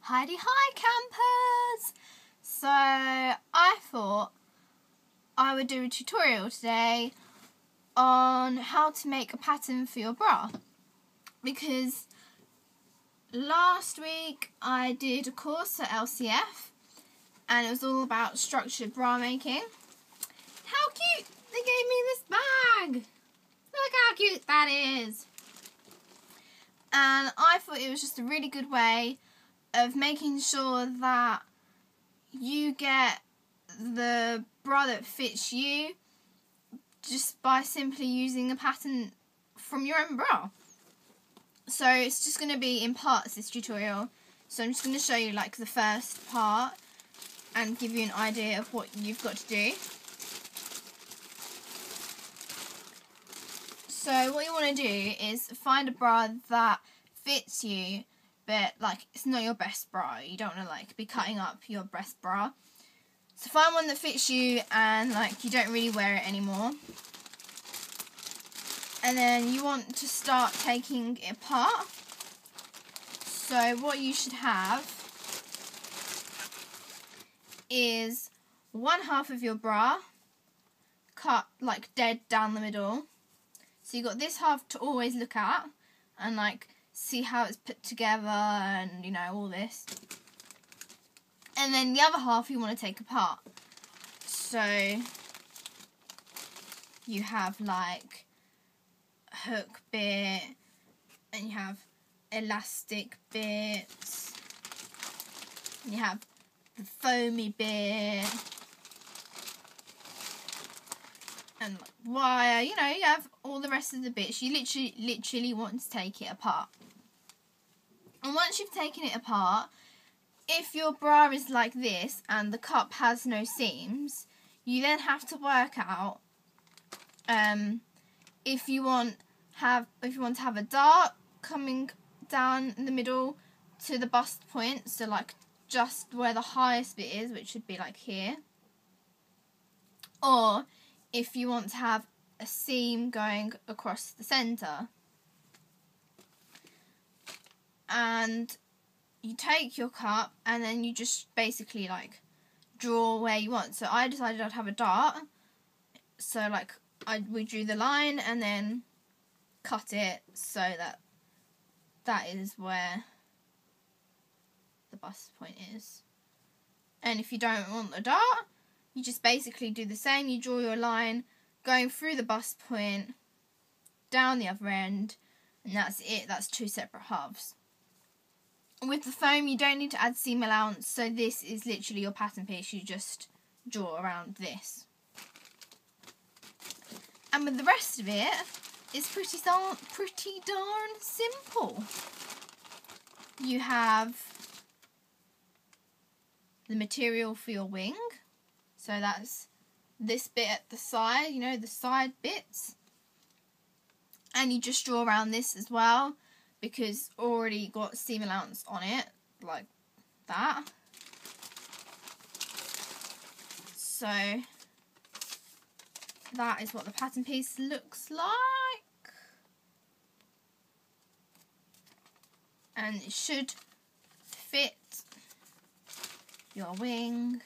Heidi hi campers! So I thought I would do a tutorial today on how to make a pattern for your bra, because last week I did a course at LCF and it was all about structured bra making. How cute! They gave me this bag! Look how cute that is! And I thought it was just a really good way of making sure that you get the bra that fits you just by simply using a pattern from your own bra. So it's just going to be in parts, this tutorial. So I'm just going to show you like the first part and give you an idea of what you've got to do. So what you want to do is find a bra that fits you, but like it's not your best bra. You don't want to like be cutting up your best bra. So find one that fits you and like you don't really wear it anymore. And then you want to start taking it apart. So what you should have is one half of your bra cut like dead down the middle. So you've got this half to always look at and like see how it's put together and, you know, all this. And then the other half you want to take apart. So you have like a hook bit and you have elastic bits. And you have the foamy bit. And wire, you know, you have all the rest of the bits. You literally want to take it apart. And once you've taken it apart, if your bra is like this and the cup has no seams, you then have to work out if you want to have a dart coming down in the middle to the bust point, so like just where the highest bit is, which should be like here, or if you want to have a seam going across the centre. And you take your cup and then you just basically like draw where you want. So I decided I'd have a dart. So like we drew the line and then cut it so that is where the bust point is. And if you don't want a dart, you just basically do the same. You draw your line going through the bust point, down the other end, and that's it. That's two separate halves. With the foam, you don't need to add seam allowance, so this is literally your pattern piece. You just draw around this. And with the rest of it, it's pretty darn simple. You have the material for your wing. So that's this bit at the side, you know, the side bits. And you just draw around this as well, because already got seam allowance on it, like that. So that is what the pattern piece looks like. And it should fit your wing.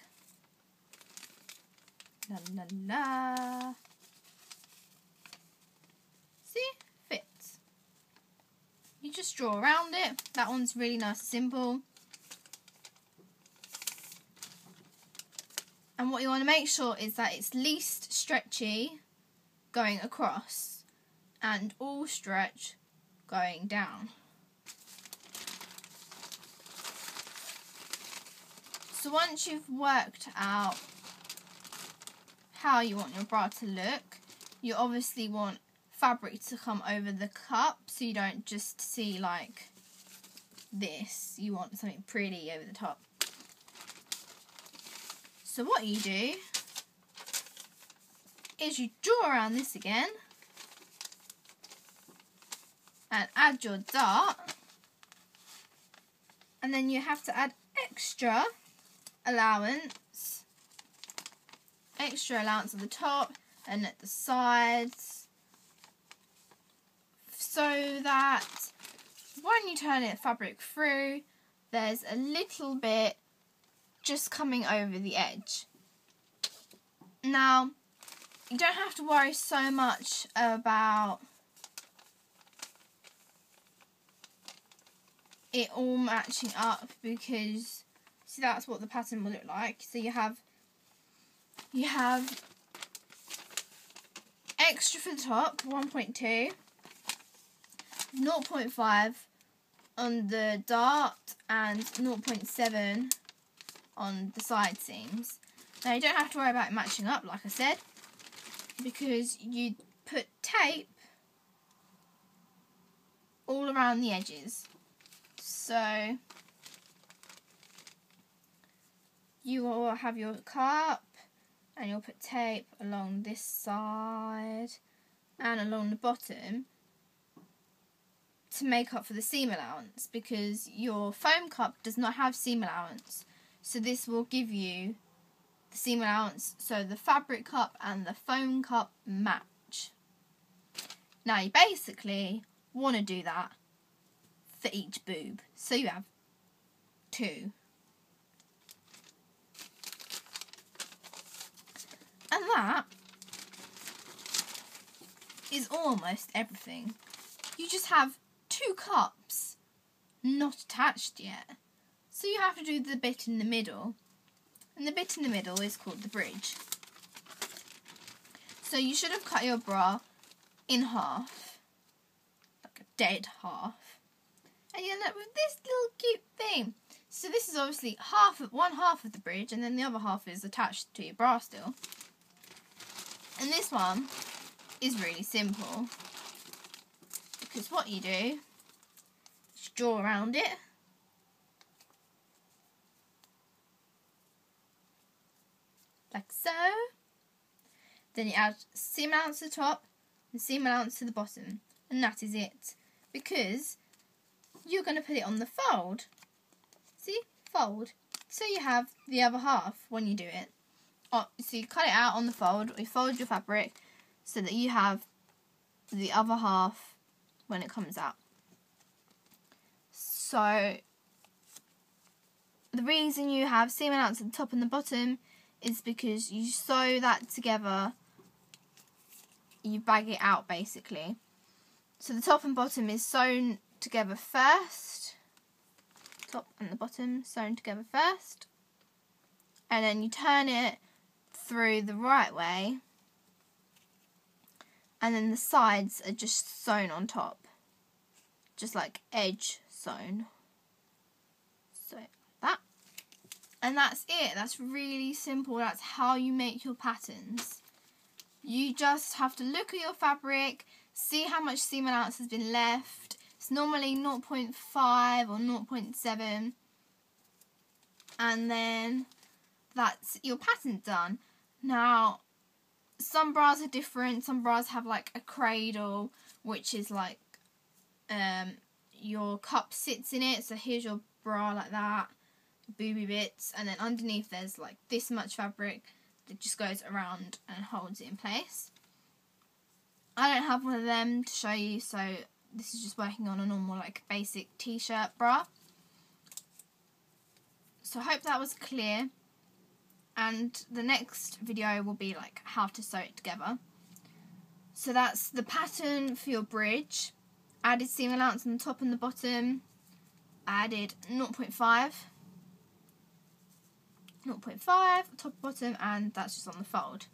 La la la. See? Fits. You just draw around it. That one's really nice and simple. And what you want to make sure is that it's least stretchy going across and all stretch going down. So once you've worked out how you want your bra to look, you obviously want fabric to come over the cup so you don't just see like this. You want something pretty over the top. So what you do is you draw around this again and add your dart, and then you have to add extra allowance at the top and at the sides, so that when you turn it fabric through, there's a little bit just coming over the edge. Now, you don't have to worry so much about it all matching up, because see, that's what the pattern will look like. So you have extra for the top, 1.2, 0.5 on the dart, and 0.7 on the side seams. Now you don't have to worry about it matching up, like I said, because you put tape all around the edges. So you will have your cup and you'll put tape along this side and along the bottom to make up for the seam allowance, because your foam cup does not have seam allowance. So this will give you the seam allowance, so the fabric cup and the foam cup match. Now you basically want to do that for each boob, so you have 2. And that is almost everything. You just have 2 cups not attached yet. So you have to do the bit in the middle. And the bit in the middle is called the bridge. So you should have cut your bra in half. Like a dead half. And you end up with this little cute thing. So this is obviously one half of the bridge, and then the other half is attached to your bra still. And this one is really simple, because what you do is draw around it, like so. Then you add seam allowance to the top and seam allowance to the bottom, and that is it. Because you're going to put it on the fold. See? Fold. So you have the other half when you do it. Oh, so you cut it out on the fold, or you fold your fabric so that you have the other half when it comes out. So the reason you have seam allowance at the top and the bottom is because you sew that together, you bag it out basically. So the top and bottom is sewn together first, top and the bottom sewn together first, and then you turn it through the right way, and then the sides are just sewn on top, just like edge sewn. So that, and that's it. That's really simple. That's how you make your patterns. You just have to look at your fabric, see how much seam allowance has been left. It's normally 0.5 or 0.7, and then that's your pattern done. Now, some bras are different. Some bras have like a cradle, which is like your cup sits in it. So here's your bra like that, booby bits, and then underneath there's like this much fabric that just goes around and holds it in place. I don't have one of them to show you, so this is just working on a normal like basic t-shirt bra. So I hope that was clear. And the next video will be like how to sew it together. So that's the pattern for your bridge. Added seam allowance on the top and the bottom. Added 0.5, top bottom, and that's just on the fold.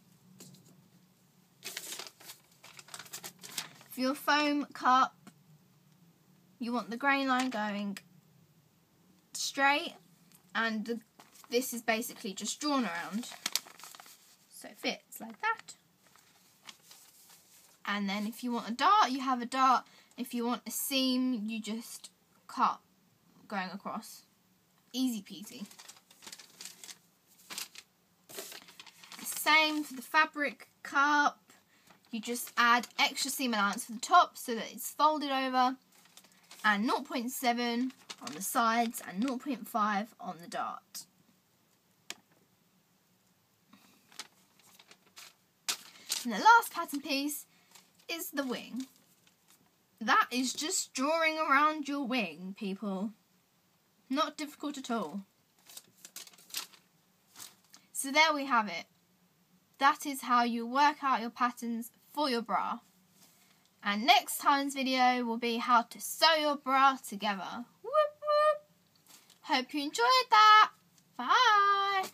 For your foam cup, you want the grain line going straight, and this is basically just drawn around, so it fits like that. And then if you want a dart, you have a dart. If you want a seam, you just cut going across. Easy peasy. The same for the fabric cup. You just add extra seam allowance for the top so that it's folded over, and 0.7 on the sides and 0.5 on the dart. And the last pattern piece is the wing. That is just drawing around your wing, people. Not difficult at all. So there we have it. That is how you work out your patterns for your bra. And next time's video will be how to sew your bra together. Whoop whoop. Hope you enjoyed that. Bye.